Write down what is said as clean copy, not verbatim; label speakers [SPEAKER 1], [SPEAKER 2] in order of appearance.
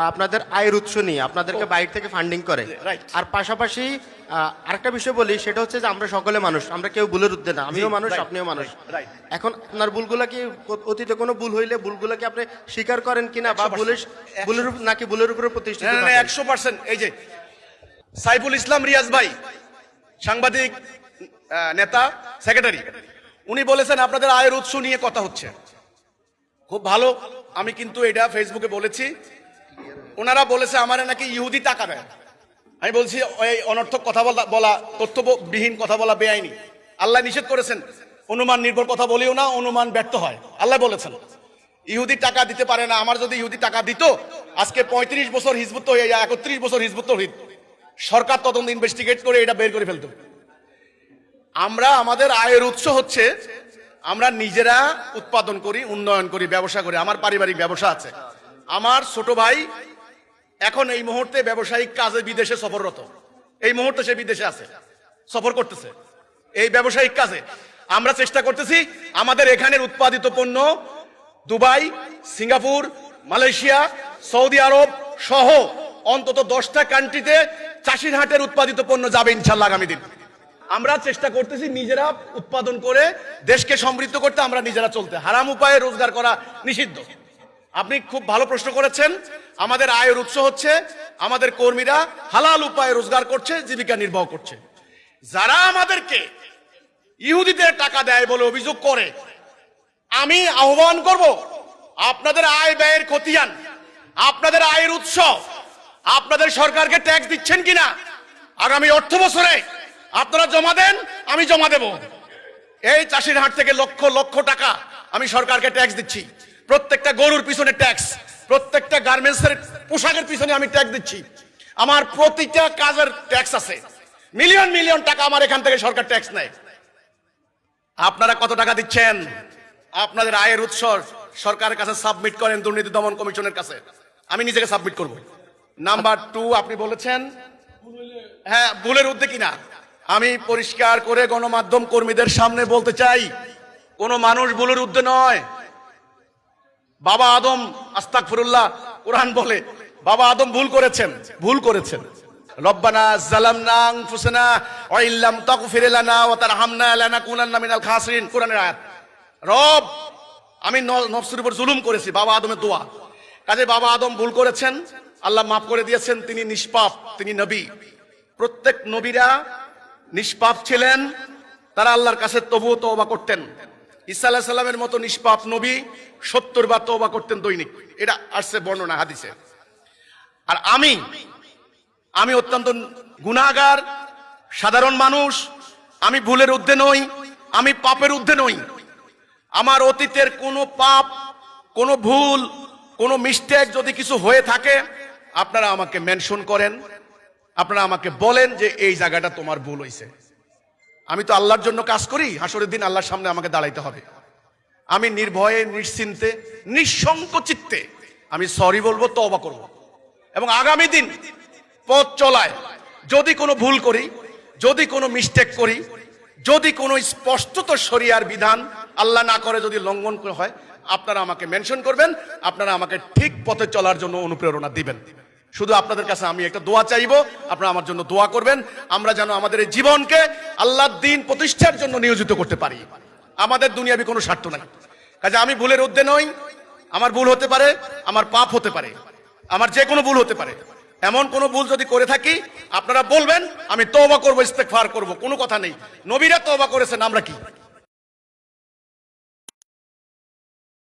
[SPEAKER 1] আপনাদের আয়ের উৎস নিয়ে আপনাদেরকে বাইরে থেকে ফান্ডিং করে। আর পাশাপাশি আরেকটা বিষয় বলি, সেটা হচ্ছে যে আমরা সকলে মানুষ, আমরা কেউ ভুলের ঊর্ধ্বে না, আমিও মানুষ আপনিও মানুষ। এখন আপনার ভুলগুলা কি অতীতে কোনো ভুল হইলে ভুলগুলা কি আপনি স্বীকার করেন কিনা, বা ভুলের নাকি ভুলের উপরে প্রতিষ্ঠিত?
[SPEAKER 2] 100%। এই যে সাইফুল ইসলাম রিয়াজ ভাই, সাংবাদিক নেতা, সেক্রেটারি, উনি বলেছেন আপনাদের আয়ের উৎস নিয়ে কথা হচ্ছে, খুব ভালো। আমি কিন্তু এটা ফেসবুকে বলেছি, ওনারা বলেছে আমার নাকি ইহুদি টাকা দেয়। আমি বলছি ওই অনর্থক কথা বলা, তথ্যবিহীন কথা বলা বেআইনি। আল্লাহ নিষেধ করেছেন অনুমান নির্ভর কথা বলিও না, অনুমান ব্যর্থ হয়, আল্লাহ বলেছেন। ইহুদি টাকা দিতে পারে না। আমার যদি ইহুদি টাকা দিত, আজকে 35 বছর হিজবুত হয়ে যায়, 31 বছর হিজবুত তৌহিদ, সরকার তদন্ত ইনভেস্টিগেট করে এটা বের করে ফেলত। আমরা আমাদের আয়ের উৎস হচ্ছে আমরা নিজেরা উৎপাদন করি, উন্নয়ন করি, ব্যবসা করি। আমার পারিবারিক ব্যবসা আছে। আমার ছোট ভাই এখন এই মুহূর্তে ব্যবসায়িক কাজে বিদেশে সফররত, এই মুহূর্তে সে বিদেশে আছে, সফর করতেছে এই ব্যবসায়িক কাজে। আমরা চেষ্টা করতেছি আমাদের এখানের উৎপাদিত পণ্য দুবাই, সিঙ্গাপুর, মালয়েশিয়া, সৌদি আরব সহ অন্তত 10টা কান্ট্রিতে চাষির হাটের উৎপাদিত পণ্য যাবে ইনশাল্লাহ আগামী দিন। আমরা চেষ্টা করতেছি নিজেরা উৎপাদন করে দেশকে সমৃদ্ধ করতে, আমরা নিজেরা চলতে। হারাম উপায়ে রোজগার করা নিষিদ্ধ। আপনি খুব ভালো প্রশ্ন করেছেন। আমাদের আয়ের উৎস হচ্ছে আমাদের কর্মীরা হালাল উপায়ে রোজগার করছে, জীবিকা নির্বাহ করছে। যারা আমাদেরকে ইহুদিদের টাকা দেয় বলে অভিযোগ করে, আমি আহ্বান করব আপনাদের আয় ব্যয়ের খতিয়ান, আপনাদের আয়ের উৎস, আপনাদের সরকারকে ট্যাক্স দিচ্ছেন কিনা আগামী অর্থ বছরে আপনারা জমা দেন, আমি জমা দেব। এই চাষির হাট থেকে লক্ষ লক্ষ টাকা আমি সরকারকে ট্যাক্স দিচ্ছি। প্রত্যেকটা গরুর পিছনে ট্যাক্স, প্রত্যেকটা গার্মেন্টসের পোশাকের পিছনে আমি ট্যাক্স দিচ্ছি। আমার প্রতিটা কাজের ট্যাক্স আছে। মিলিয়ন মিলিয়ন টাকা আমার এখান থেকে সরকার ট্যাক্স নেয়। আপনারা কত টাকা দিচ্ছেন? আপনাদের আয়ের উৎস সরকারের কাছে সাবমিট করেন, দুর্নীতি দমন কমিশনের কাছে। আমি নিজেকে সাবমিট করব। নাম্বার 2, আপনি বলেছেন হ্যাঁ ভুলের ঊর্ধ্বে কিনা। আমি পরিষ্কার করে গণমাধ্যম কর্মীদের সামনে বলতে চাই, কোন মানুষ ভুলের ঊর্ধ্বে নয়। বাবা আদম, আস্তাগফিরুল্লাহ, কোরআন বলে বাবা আদম ভুল করেছেন। রব্বানা যালামনা আনফুসানা ওয়া ইল্লাম তাগফির লানা ওয়া তারহামনা লানাকুনান্না মিনাল খাসিরিন, কোরআনের আয়াত। রব, আমি নফসের উপর জুলুম করেছি, বাবা আদমের দোয়া। কাজে বাবা আদম ভুল করেছেন, আল্লাহ মাফ করে দিয়েছেন। তিনি নিষ্পাপ, তিনি নবী। প্রত্যেক নবীরা নিষ্পাপ ছিলেন, তারা আল্লাহর কাছে তবুও তওবা করতেন। ঈসা আলাইহিস সালামের মতো নিষ্পাপ নবী 70 বার তওবা করতেন দৈনিক, এটা আসছে বর্ণনা হাদিসে। আর আমি অত্যন্ত গুনাহগার সাধারণ মানুষ। আমি ভুলের ঊর্ধ্বে নই, আমি পাপের ঊর্ধ্বে নই। আমার অতীতের কোনো পাপ, কোনো ভুল, কোনো মিস্টেক যদি কিছু হয়ে থাকে, আপনারা আমাকে মেনশন করেন, আপনারা আমাকে বলেন যে এই জায়গাটা তোমার ভুল হয়েছে। আমি তো আল্লাহর জন্য কাজ করি, হাসরের দিন আল্লাহর সামনে আমাকে দাঁড়াইতে হবে। আমি নির্ভয়ে, নিশ্চিন্তে, নিঃসংকোচিত্তে আমি সরি বলবো, তওবা করব। এবং আগামী দিন পথ চলায় যদি কোনো ভুল করি, যদি কোনো মিস্টেক করি, যদি কোনো স্পষ্টত শরিয়ার বিধান আল্লাহ না করে যদি লঙ্ঘন হয়, আপনারা আমাকে মেনশন করবেন, আপনারা আমাকে ঠিক পথে চলার জন্য অনুপ্রেরণা দিবেন। শুধু আপনাদের কাছে আমি একটা দোয়া চাইবো, আপনারা আমার জন্য দোয়া করবেন, আমরা যেন আমাদের এই জীবনকে আল্লাহর দ্বীন প্রতিষ্ঠার জন্য নিয়োজিত করতে পারি। আমাদের দুনিয়াবি কোনো স্বার্থ নাই। কাজে আমি ভুলের ঊর্ধ্বে নই। আমার ভুল হতে পারে, আমার পাপ হতে পারে, আমার যে কোনো ভুল হতে পারে। এমন কোনো ভুল যদি করে থাকি, আপনারা বলবেন, আমি তওবা করবো, ইস্তেগফার করবো, কোনো কথা নেই। নবীরা তওবা করেছেন, আমরা কি?